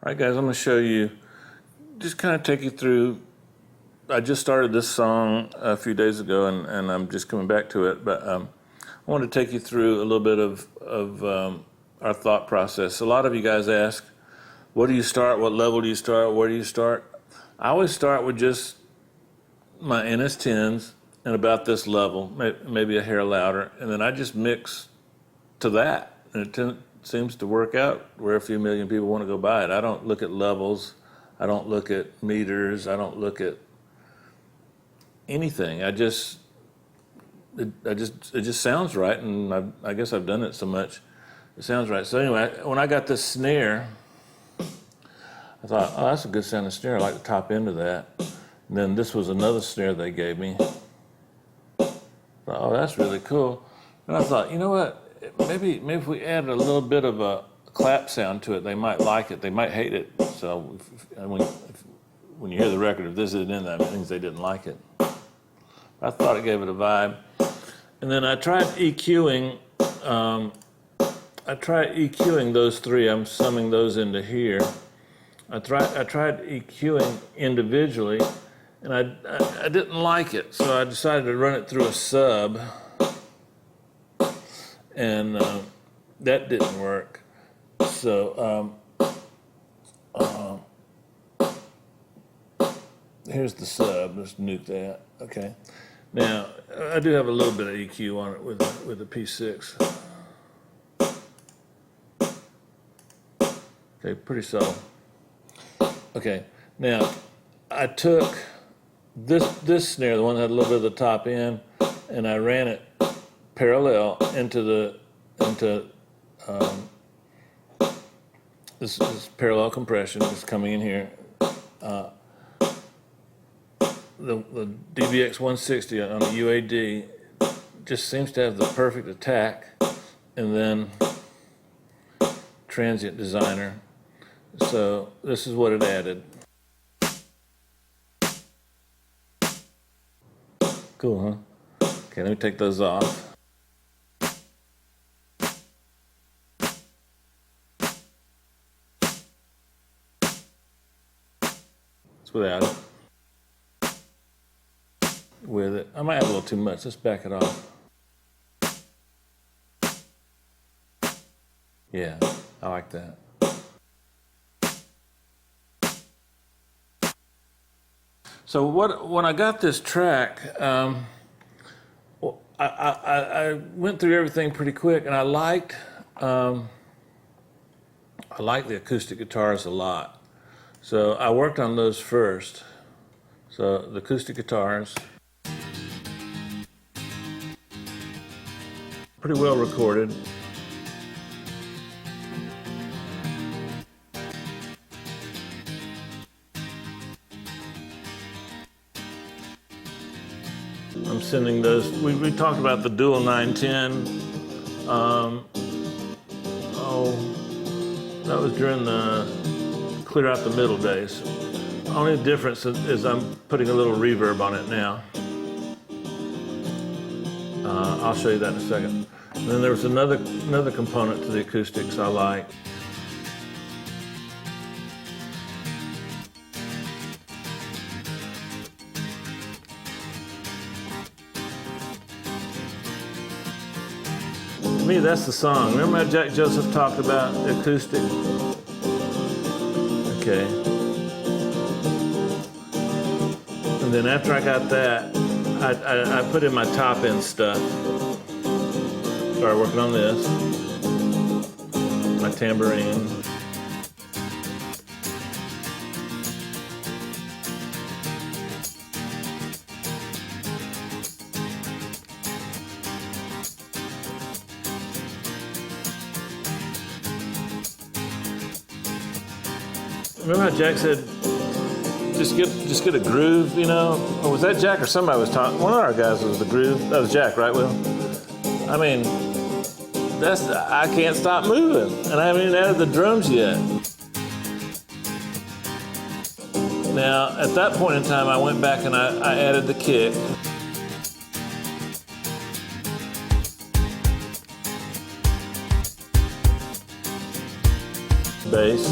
All right, guys, I'm going to show you, just kind of take you through. I just started this song a few days ago, and I'm just coming back to it, but I want to take you through a little bit of our thought process. A lot of you guys ask, what do you start? What level do you start? Where do you start? I always start with just my NS10s and about this level, maybe a hair louder, and then I just mix to that, and it seems to work out where a few million people want to go buy it. I don't look at levels. I don't look at meters. I don't look at anything. It just sounds right, and I guess I've done it so much. It sounds right. So anyway, when I got this snare, I thought, oh, that's a good sounding snare. I like the top end of that. And then this was another snare they gave me. I thought, oh, that's really cool. And I thought, you know what? Maybe if we add a little bit of a clap sound to it, they might like it. They might hate it. So when you hear the record, if this isn't in that, it means they didn't like it. I thought it gave it a vibe. And then I tried EQing. Those three. I'm summing those into here. I tried EQing individually, and I didn't like it. So I decided to run it through a sub. And that didn't work. So here's the sub. Let's nuke that. Okay. Now I do have a little bit of EQ on it with a P6. Okay, pretty subtle. Okay. Now I took this snare, the one that had a little bit of the top end, and I ran it parallel into this parallel compression is coming in here. The DBX 160 on the UAD just seems to have the perfect attack, and then Transient Designer. So this is what it added. Cool, huh? Okay, let me take those off. Without it. With it. I might have a little too much. Let's back it off. Yeah, I like that. So when I got this track, I went through everything pretty quick, and I liked the acoustic guitars a lot. So I worked on those first. So the acoustic guitars, pretty well recorded. I'm sending those. We talked about the dual 910. That was during the clear out the middle days. Only difference is I'm putting a little reverb on it now. I'll show you that in a second. And then there was another component to the acoustics I like. To me, that's the song. Remember how Jack Joseph talked about the acoustic? Okay. And then after I got that, I put in my top end stuff. Started working on this. My tambourine. Remember how Jack said, just get a groove, you know? Or was that Jack or somebody was talking? One of our guys was the groove. That was Jack, right, Will? I mean, I can't stop moving, and I haven't even added the drums yet. Now, at that point in time, I went back and I added the kick. Bass.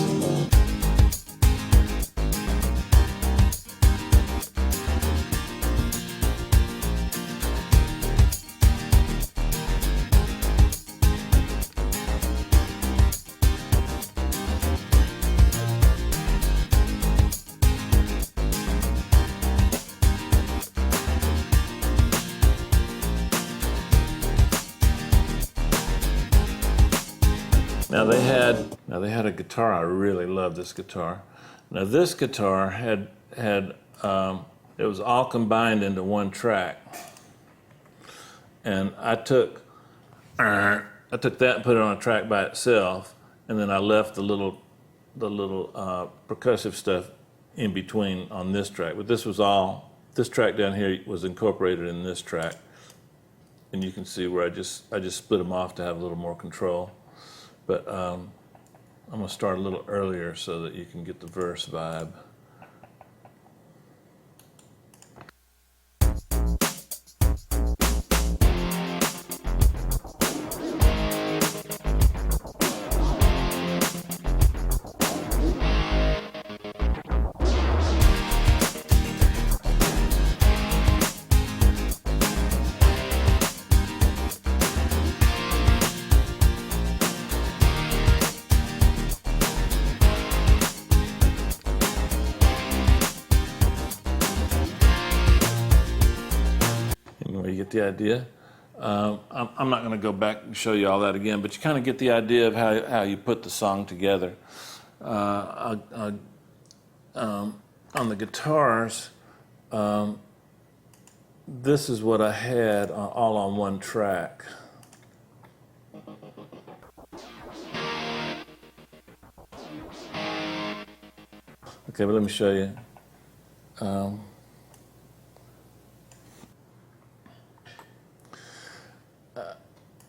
Now they had a guitar. I really love this guitar. Now this guitar had it was all combined into one track, and I took that and put it on a track by itself, and then I left the little percussive stuff in between on this track. But this track down here was incorporated in this track, and you can see where I just split them off to have a little more control. But I'm gonna start a little earlier so that you can get the verse vibe. You get the idea. I'm not going to go back and show you all that again, but you kind of get the idea of how you put the song together. On the guitars, this is what I had all on one track. Okay, but let me show you.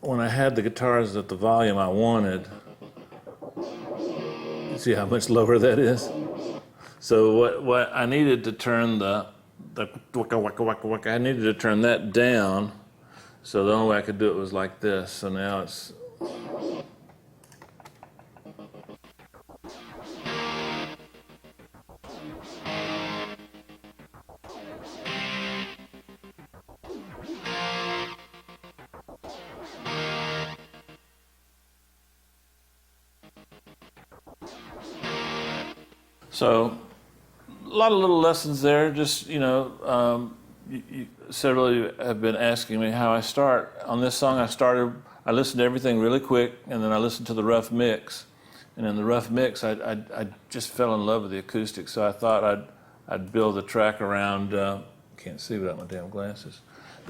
When I had the guitars at the volume I wanted, you see how much lower that is? So what I needed to turn the waka waka waka waka, I needed to turn that down. So the only way I could do it was like this. So now it's so a lot of little lessons there. Just several of you have been asking me how I start on this song. I listened to everything really quick, and then I listened to the rough mix. And in the rough mix, I just fell in love with the acoustics. So I thought I'd build the track around. Can't see without my damn glasses.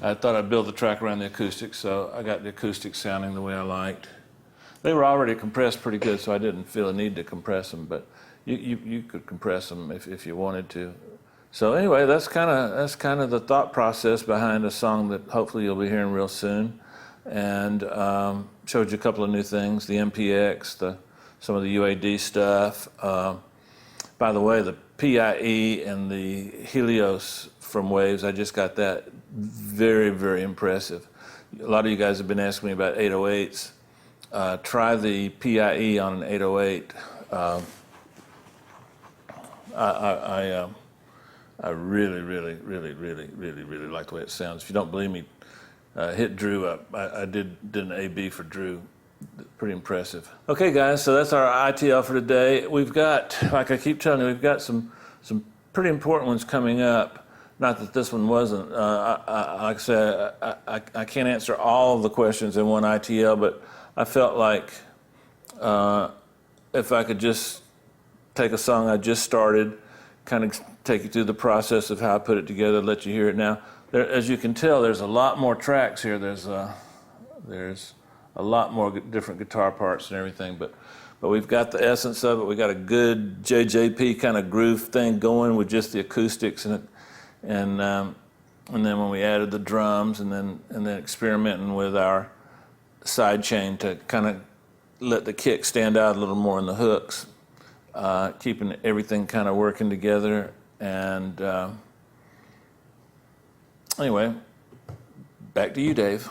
I thought I'd build the track around the acoustics. So I got the acoustics sounding the way I liked. They were already compressed pretty good, so I didn't feel a need to compress them. But you could compress them if you wanted to. So anyway, that's kind of the thought process behind a song that hopefully you'll be hearing real soon. And showed you a couple of new things: the MPX, some of the UAD stuff. By the way, the PIE and the Helios from Waves, I just got that. Very, very impressive. A lot of you guys have been asking me about 808s. Try the PIE on an 808. I really, really, really, really, really, really like the way it sounds. If you don't believe me, hit Drew up. I did an AB for Drew. Pretty impressive. Okay, guys, so that's our ITL for today. We've got, like I keep telling you, we've got some pretty important ones coming up. Not that this one wasn't. Like I said, I can't answer all of the questions in one ITL, but I felt like if I could just take a song I just started, kind of take you through the process of how I put it together, let you hear it now. As you can tell, there's a lot more tracks here. There's a lot more different guitar parts and everything, but we've got the essence of it. We got a good JJP kind of groove thing going with just the acoustics and then when we added the drums and then experimenting with our side chain to kind of let the kick stand out a little more in the hooks, keeping everything kind of working together. And anyway, back to you, Dave.